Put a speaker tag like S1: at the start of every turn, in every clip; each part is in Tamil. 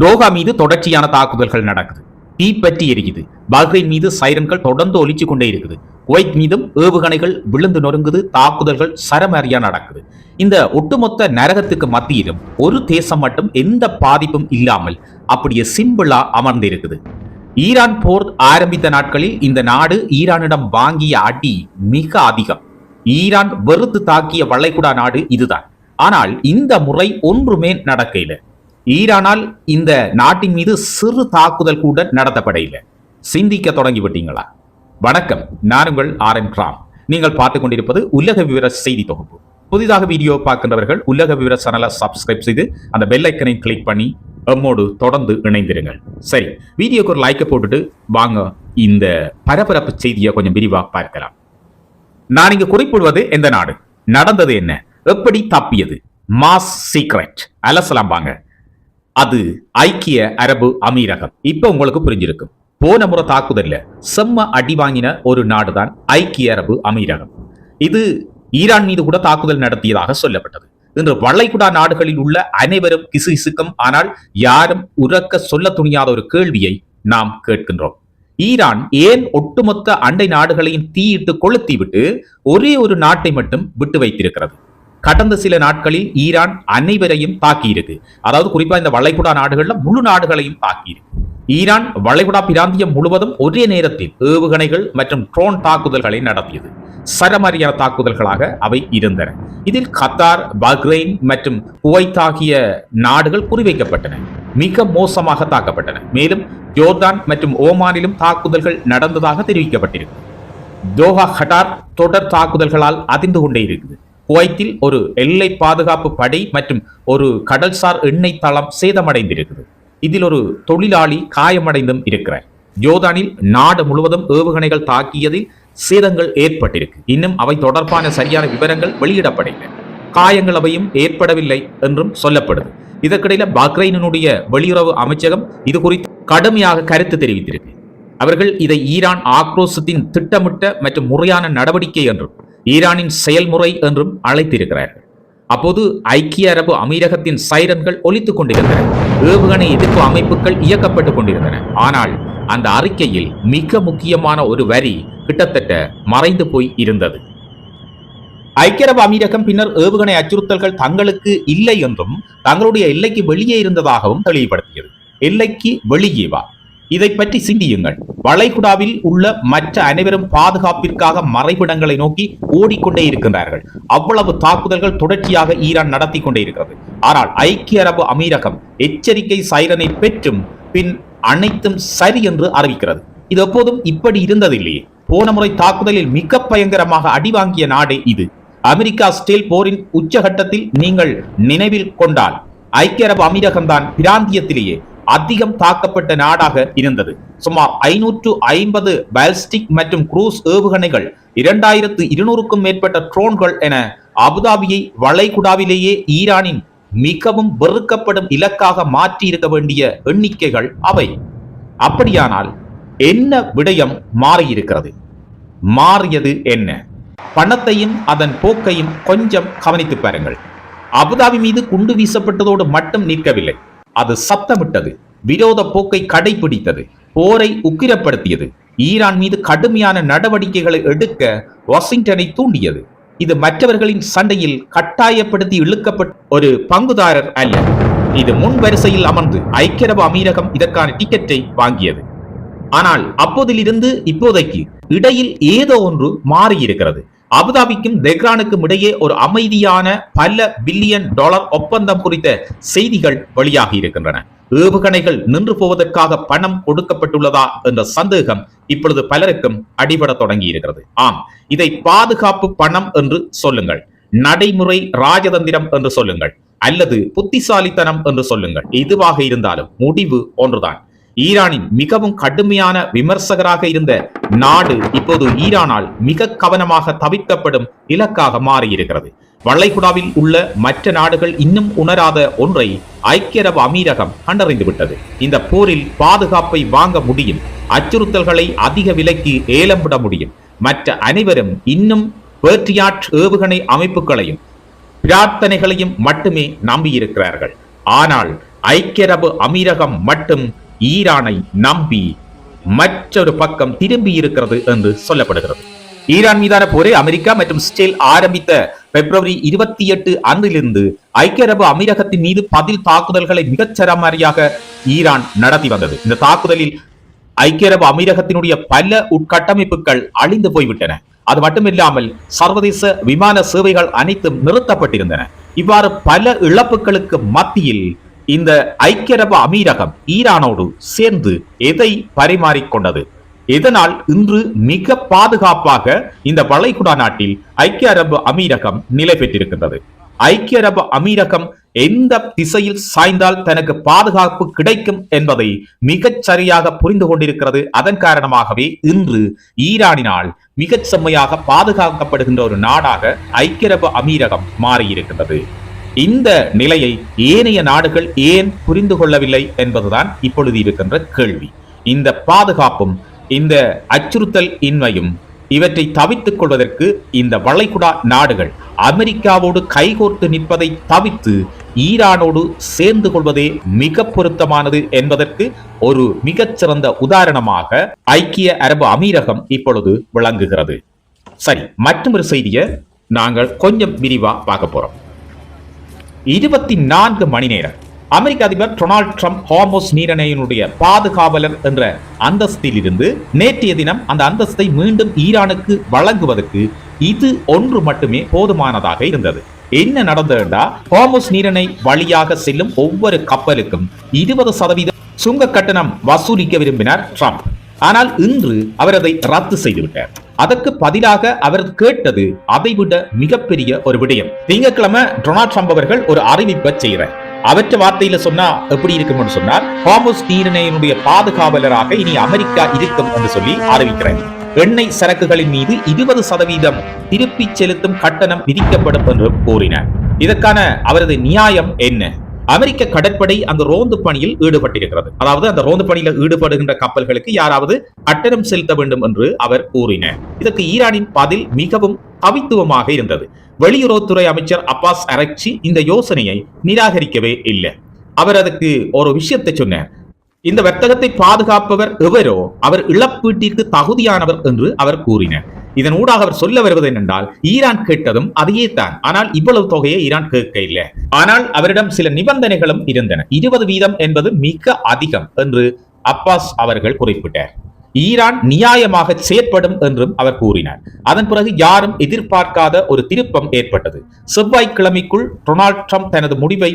S1: டோஹா மீது தொடர்ச்சியான தாக்குதல்கள் நடக்குது. தீப்பற்றி எரியுது. பஹ்ரைன் மீது சைரன்கள் தொடர்ந்து ஒலிச்சு கொண்டே இருக்குது. குவைத் மீதும் ஏவுகணைகள் விழுந்து நொறுங்குது. தாக்குதல்கள் சரமாரியா நடக்குது. இந்த ஒட்டுமொத்த நரகத்துக்கு மத்தியிலும் ஒரு தேசம் மட்டும் எந்த பாதிப்பும் இல்லாமல் அப்படியே சிம்பிளா அமர்ந்து இருக்குது. ஈரான் போர் ஆரம்பித்த நாட்களில் இந்த நாடு ஈரானிடம் வாங்கிய அடி மிக அதிகம். ஈரான் வெறுத்து தாக்கிய வளைகுடா நாடு இதுதான். ஆனால் இந்த முறை ஒன்றுமே நடக்கல. ஈரானால் இந்த நாட்டின் மீது சிறு தாக்குதல் கூட நடத்தப்பட இல்லை. சிந்திக்க தொடங்கிவிட்டீங்களா? வணக்கம், நான் உங்கள் RN ராம். நீங்கள் பார்த்துக் கொண்டிருப்பது உலக விவர செய்தி தொகுப்பு. புதிதாக வீடியோ பார்க்கின்றவர்கள் உலக விவர சேனலை சப்ஸ்கிரைப் செய்து அந்த பெல் ஐக்கனை கிளிக் பண்ணி எம்மோடு தொடர்ந்து இணைந்திருங்கள். சரி, வீடியோக்கு ஒரு லைக்கை போட்டுட்டு வாங்க இந்த பரபரப்பு செய்தியை கொஞ்சம் விரிவாக பார்க்கலாம். நான் இங்கு குறிப்பிடுவது எந்த நாடு, நடந்தது என்ன, எப்படி தப்பியது, மாஸ் சீக்ரெட் அலசலாம் வாங்க. அது ஐக்கிய அரபு அமீரகம். இப்ப உங்களுக்கு புரிஞ்சிருக்கும். போன முறை தாக்குதல்ல செம்ம அடி வாங்கின ஒரு நாடுதான் ஐக்கிய அரபு அமீரகம். இது ஈரான் மீது கூட தாக்குதல் நடத்தியதாக சொல்லப்பட்டது. இன்று வளைகுடா நாடுகளில் உள்ள அனைவரும் கிசுகிசுக்கும், ஆனால் யாரும் உரக்க சொல்ல துணியாத ஒரு கேள்வியை நாம் கேட்கின்றோம். ஈரான் ஏன் ஒட்டுமொத்த அண்டை நாடுகளையும் தீயிட்டு கொளுத்தி விட்டு ஒரே ஒரு நாட்டை மட்டும் விட்டு வைத்திருக்கிறது? கடந்த சில நாட்களில் ஈரான் அனைவரையும் தாக்கியிருக்கு. அதாவது குறிப்பா இந்த வளைகுடா நாடுகள்ல முழு நாடுகளையும் தாக்கியிருக்கு. ஈரான் வளைகுடா பிராந்தியம் முழுவதும் ஒரே நேரத்தில் ஏவுகணைகள் மற்றும் ட்ரோன் தாக்குதல்களை நடத்தியது. சரமாரியான தாக்குதல்களாக அவை இருந்தன. இதில் கத்தார், பஹ்ரைன் மற்றும் குவைத் ஆகிய நாடுகள் குறிவைக்கப்பட்டன, மிக மோசமாக தாக்கப்பட்டன. மேலும் ஜோர்தான் மற்றும் ஓமானிலும் தாக்குதல்கள் நடந்ததாக தெரிவிக்கப்பட்டிருக்கு. தோஹா கட்டார் தொடர் தாக்குதல்களால் அதிர்ந்து கொண்டே இருக்குது. குவைத்தில் ஒரு எல்லை பாதுகாப்பு படை மற்றும் ஒரு கடல்சார் எண்ணெய் தளம் சேதமடைந்திருக்குது. இதில் ஒரு தொழிலாளி காயமடைந்தும் இருக்கிறார். ஜோர்தானில் நாடு முழுவதும் ஏவுகணைகள் தாக்கியதில் சேதங்கள் ஏற்பட்டிருக்கு. இன்னும் அவை தொடர்பான சரியான விவரங்கள் வெளியிடப்படவில்லை. காயங்கள் அவையும் ஏற்படவில்லை என்றும் சொல்லப்படுது. இதற்கிடையில பஹ்ரைனுடைய வெளியுறவு அமைச்சகம் இது குறித்து கடுமையாக கருத்து தெரிவித்திருக்கு. அவர்கள் இதை ஈரான் ஆக்ரோஷத்தின் திட்டமிட்ட மற்றும் முறையான நடவடிக்கை என்றும் ஈரானின் செயல்முறை என்றும் அழைத்திருக்கிறார்கள். அப்போது ஐக்கிய அரபு அமீரகத்தின் சைரன்கள் ஒலித்துக் கொண்டிருந்தன. ஏவுகணை எதிர்ப்பு அமைப்புகள் இயக்கப்பட்டுக் கொண்டிருந்தன. ஆனால் அந்த அறிக்கையில் மிக முக்கியமான ஒரு வரி கிட்டத்தட்ட மறைந்து போய் இருந்தது. ஐக்கிய அரபு அமீரகம் பின்னர் ஏவுகணை அச்சுறுத்தல்கள் தங்களுக்கு இல்லை என்றும் தங்களுடைய எல்லைக்கு வெளியே இருந்ததாகவும் தெளிவுபடுத்தியது. எல்லைக்கு வெளியேவா? இதை பற்றி சிந்தியுங்கள். வளைகுடாவில் உள்ள மற்ற அனைவரும் பாதுகாப்பிற்காக மறைவிடங்களை நோக்கி ஓடிக்கொண்டே இருக்கின்றார்கள். அவ்வளவு தாக்குதல்கள் தொடர்ச்சியாக ஈரான் நடத்தி கொண்டே இருக்கிறது. ஆனால் ஐக்கிய அரபு அமீரகம் எச்சரிக்கை சைரனை பெற்றும் பின் அனைத்தும் சரி என்று அறிவிக்கிறது. இது எப்போதும் இப்படி இருந்ததில்லையே. போன முறை தாக்குதலில் மிக பயங்கரமாக அடிவாங்கிய நாடே இது. அமெரிக்கா ஸ்டேல் போரின் உச்சகட்டத்தில் நீங்கள் நினைவில் கொண்டால் ஐக்கிய அரபு அமீரகம் தான் பிராந்தியத்திலேயே அதிகம் தாக்கப்பட்ட நாடாக இருந்தது. சுமார் 550 பாலிஸ்டிக் மற்றும் குரூஸ் ஏவுகணைகள், 2200க்கும் மேற்பட்ட ட்ரோன்கள் என அபுதாபியை வளைகுடாவிலேயே ஈரானின் மிகவும் வெறுக்கப்படும் இலக்காக மாற்றி இருக்க வேண்டிய எண்ணிக்கைகள் அவை. அப்படியானால் என்ன விடயம் மாறியிருக்கிறது? மாறியது என்ன? பணத்தையும் அதன் போக்கையும் கொஞ்சம் கவனித்து பாருங்கள். அபுதாபி மீது குண்டு வீசப்பட்டதோடு மட்டும் நிற்கவில்லை. அது சத்தமிட்டது, விரோத போக்கை கடைபிடித்தது, போரை உக்கிரப்படுத்தியது, ஈரான் மீது கடுமையான நடவடிக்கைகளை எடுக்க வாஷிங்டனை தூண்டியது. இது மற்றவர்களின் சண்டையில் கட்டாயப்படுத்தி இழுக்கப்பட்ட ஒரு பங்குதாரர் அல்ல. இது முன் வரிசையில் அமர்ந்து ஐக்கிய அரபு அமீரகம் இதற்கான டிக்கெட்டை வாங்கியது. ஆனால் அப்போதிலிருந்து இப்போதைக்கு இடையில் ஏதோ ஒன்று மாறியிருக்கிறது. அபுதாபிக்கும் தெஹ்ரானுக்கும் இடையே ஒரு அமைதியான பல பில்லியன் டாலர் ஒப்பந்தம் குறித்த செய்திகள் வெளியாகி இருக்கின்றன. ஏவுகணைகள் நின்று போவதற்காக பணம் கொடுக்கப்பட்டுள்ளதா என்ற சந்தேகம் இப்பொழுது பலருக்கும் அடிபட தொடங்கி இருக்கிறது. ஆம், இதை பாதுகாப்பு பணம் என்று சொல்லுங்கள், நடைமுறை ராஜதந்திரம் என்று சொல்லுங்கள், அல்லது புத்திசாலித்தனம் என்று சொல்லுங்கள். எதுவாக இருந்தாலும் முடிவு ஒன்றுதான். ஈரானின் மிகவும் கடுமையான விமர்சகராக இருந்த நாடு இப்போது ஈரானால் மிக கவனமாக தவிர்க்கப்படும் இலக்காக மாறியிருக்கிறது. வளைகுடாவில் உள்ள மற்ற நாடுகள் இன்னும் உணராத ஒன்றை ஐக்கிய அரபு அமீரகம் கண்டறிந்து விட்டது. இந்த போரில் பாதுகாப்பை வாங்க முடியும், அச்சுறுத்தல்களை அதிக விலைக்கு ஏலம் விட முடியும். மற்ற அனைவரும் இன்னும் பேட்ரியாட் ஏவுகணை அமைப்புகளையும் பிரார்த்தனைகளையும் மட்டுமே நம்பியிருக்கிறார்கள். ஆனால் ஐக்கிய அரபு அமீரகம் மட்டும் ஈரானை நம்பி மற்றொரு பக்கம் திரும்பி இருக்கிறது என்று சொல்லப்படுகிறது. ஈரான் மீதான போரை அமெரிக்கா மற்றும் இஸ்ரேல் ஆரம்பித்த பிப்ரவரி 28 அன்றிலிருந்து ஐக்கிய அரபு அமீரகத்தின் மீது பதில் தாக்குதல்களை மிகச் சரமாரியாக ஈரான் நடத்தி வந்தது. இந்த தாக்குதலில் ஐக்கிய அரபு அமீரகத்தினுடைய பல உட்கட்டமைப்புகள் அழிந்து போய்விட்டன. அது மட்டுமில்லாமல் சர்வதேச விமான சேவைகள் அனைத்தும் நிறுத்தப்பட்டிருந்தன. இவ்வாறு பல இழப்புகளுக்கு மத்தியில் இந்த ஐக்கிய அரபு அமீரகம் ஈரானோடு சேர்ந்து எதை பரிமாறிக்கொண்டது? இதனால் இன்று மிக பாதுகாப்பாக இந்த வளைகுடா நாட்டில் ஐக்கிய அரபு அமீரகம் நிலை பெற்றிருக்கின்றது. ஐக்கிய அரபு அமீரகம் எந்த திசையில் சாய்ந்தால் தனக்கு பாதுகாப்பு கிடைக்கும் என்பதை மிகச் சரியாக புரிந்து கொண்டிருக்கிறது. அதன் காரணமாகவே இன்று ஈரானினால் மிகச் செம்மையாக பாதுகாக்கப்படுகின்ற ஒரு நாடாக ஐக்கிய அரபு அமீரகம் மாறியிருக்கின்றது. இந்த நிலையை ஏனைய நாடுகள் ஏன் புரிந்து கொள்ளவில்லை என்பதுதான் இப்பொழுது இருக்கின்ற கேள்வி. இந்த பாதுகாப்பும் இந்த அச்சுறுத்தல் இன்மையும் இவற்றை தவிர்த்துக் கொள்வதற்கு இந்த வளைகுடா நாடுகள் அமெரிக்காவோடு கைகோர்த்து நிற்பதை தவிர்த்து ஈரானோடு சேர்ந்து கொள்வதே மிக பொருத்தமானது என்பதற்கு ஒரு மிகச்சிறந்த உதாரணமாக ஐக்கிய அரபு அமீரகம் இப்பொழுது விளங்குகிறது. சரி, மற்றொரு செய்தியை நாங்கள் கொஞ்சம் விரிவா பார்க்க போறோம். 24 மணி நேரம் அமெரிக்க அதிபர் டொனால்ட் ட்ரம்ப் ஹார்முஸ் நீரிணையினுடைய பாதுகாவலர் என்ற அந்தஸ்தில் இருந்து நேற்றைய தினம் அந்த அந்தஸ்தை மீண்டும் ஈரானுக்கு வழங்குவதற்கு இது ஒன்று மட்டுமே போதுமானதாக இருந்தது. என்ன நடந்ததுன்னா, ஹார்முஸ் நீரிணை வழியாக செல்லும் ஒவ்வொரு கப்பலுக்கும் 20% சுங்க கட்டணம் வசூலிக்க விரும்பினார் ட்ரம்ப். ஆனால் இன்று அவர் அதை ரத்து செய்துவிட்டார். அதற்கு பதிலாக அவர் கேட்டது அதைவிட மிகப்பெரிய ஒரு விடயம். திங்கட்கிழமை டொனால்ட் ட்ரம்ப் அவர்கள் ஒரு அறிவிப்பை செய்கிறார். அவற்றை வார்த்தையில சொன்னா எப்படி இருக்கும் சொன்னார், ஹார்முஸ் நீரிணையினுடைய பாதுகாவலராக இனி அமெரிக்கா இருக்கும் என்று சொல்லி அறிவிக்கிறார். எண்ணெய் சரக்குகளின் மீது 20% திருப்பி செலுத்தும் கட்டணம் விதிக்கப்படும் என்று கூறினார். இதற்கான அவரது நியாயம் என்ன? அமெரிக்க கடற்படை அந்த ரோந்து பணியில் ஈடுபட்டிருக்கிறது. அதாவது அந்த ரோந்து பணியில் ஈடுபடுகின்ற கப்பல்களுக்கு யாராவது கட்டணம் செலுத்த வேண்டும் என்று அவர் கூறினார். இதற்கு ஈரானின் பதில் மிகவும் கவித்துவமாக இருந்தது. வெளியுறவுத்துறை அமைச்சர் அப்பாஸ் அரக்சி இந்த யோசனையை நிராகரிக்கவே இல்லை. அவர் அதுக்கு ஒரு விஷயத்தை சொன்னார். இந்த வர்த்தகத்தை பாதுகாப்பவர் எவரோ அவர் இழப்பீட்டிற்கு தகுதியானவர் என்று அவர் கூறினார். இதன் ஊடாக அவர் சொல்ல வருவது என்னென்றால், ஈரான் கேட்டதும் அதையே தான், ஆனால் இவ்வளவு தொகையை ஈரான் கேட்க இல்லை. ஆனால் அவரிடம் சில நிபந்தனைகளும் இருந்தன. 20% என்பது மிக அதிகம் என்று அப்பாஸ் அவர்கள் குறிப்பிட்டார். ஈரான் நியாயமாக செயற்படும் என்றும் அவர் கூறினார். அதன் பிறகு யாரும் எதிர்பார்க்காத ஒரு திருப்பம் ஏற்பட்டது. செவ்வாய்க்கிழமைக்குள் டொனால்ட் ட்ரம்ப் தனது முடிவை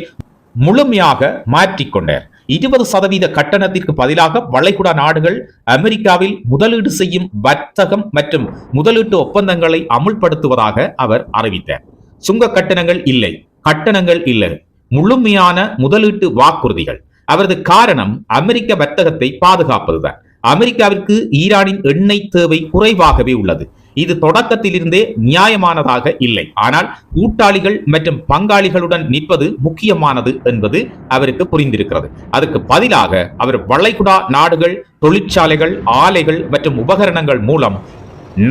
S1: முழுமையாக மாற்றிக்கொண்டார். 20% கட்டணத்திற்கு பதிலாக வளைகுடா நாடுகள் அமெரிக்காவில் முதலீடு செய்யும் வர்த்தகம் மற்றும் முதலீட்டு ஒப்பந்தங்களை அமுல்படுத்துவதாக அவர் அறிவித்தார். சுங்க கட்டணங்கள் இல்லை, முழுமையான முதலீட்டு வாக்குறுதிகள். அவரது காரணம் அமெரிக்க வர்த்தகத்தை பாதுகாப்பதுதான். அமெரிக்காவிற்கு ஈரானின் எண்ணெய் தேவை குறைவாகவே உள்ளது. இது தொடக்கத்திலிருந்தே நியாயமானதாக இல்லை. ஆனால் கூட்டாளிகள் மற்றும் பங்காளிகளுடன் நிற்பது முக்கியமானது என்பது அவருக்கு புரிந்திருக்கிறது. அதுக்கு பதிலாக அவர் வளைகுடா நாடுகள் தொழிற்சாலைகள், ஆலைகள் மற்றும் உபகரணங்கள் மூலம்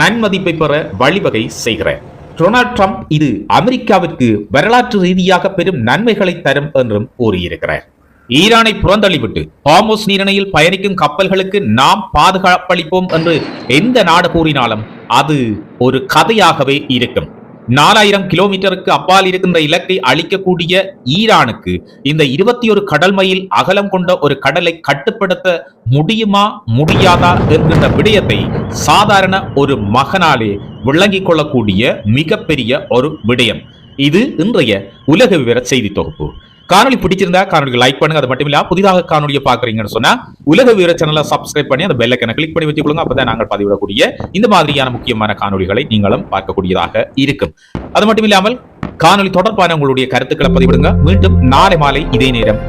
S1: நன்மதிப்பை பெற வழிவகை செய்கிறார். டொனால்ட் ட்ரம்ப் இது அமெரிக்காவிற்கு வரலாற்று ரீதியாக பெரும் நன்மைகளை தரும் என்றும் கூறியிருக்கிறார். ஈரானை புறந்தள்ளிவிட்டு ஹார்முஸ் நீரிணையில் பயணிக்கும் கப்பல்களுக்கு நாம் பாதுகாப்பளிப்போம் என்று எந்த நாடு கூறினாலும் அது ஒரு கதையாகவே இருக்கும். 4000 கிலோமீட்டருக்கு அப்பால் இருக்கின்ற இலக்கை அளிக்கக்கூடிய ஈரானுக்கு இந்த 21 கடல் மைல் அகலம் கொண்ட ஒரு கடலை கட்டுப்படுத்த முடியுமா முடியாதா என்கின்ற விடயத்தை சாதாரண ஒரு மகனாலே விளங்கிக் கொள்ளக்கூடிய மிகப்பெரிய ஒரு விடயம். இது இன்றைய உலக விவர செய்தி தொகுப்பு. காணொலி பிடிச்சிருந்தா காணொலிக்கு லைக் பண்ணுங்க. அது மட்டும் இல்ல, புதிதாக காணொலியை பாக்குறீங்கன்னு சொன்னா உலக வீர சேனலை சப்ஸ்கிரைப் பண்ணி அந்த பெல் ஐகானை கிளிக் பண்ணி வச்சுக்கொள்ளுங்க. அப்பதான் நாங்கள் பதிவிடக்கூடிய இந்த மாதிரியான முக்கியமான காணொலிகளை நீங்களும் பார்க்கக்கூடியதாக இருக்கும். அது மட்டும் இல்லாமல் காணொலி தொடர்பான உங்களுடைய கருத்துக்களை பதிவிடுங்க. மீண்டும் நாளை மாலை இதே நேரம்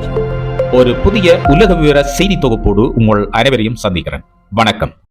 S1: ஒரு புதிய உலக விவர செய்தி தொகுப்போடு உங்கள் அனைவரையும் சந்திக்கிறேன். வணக்கம்.